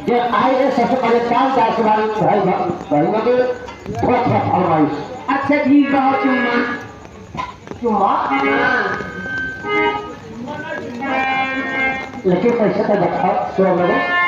যে আইএ সরকারের কাজ দাসবান ভাই ভাইকে কথা ফরমাইশ अच्छा ठीक है चुम्मा चुम्मा लेकिन पैसा तो दिखाओ तो लोगों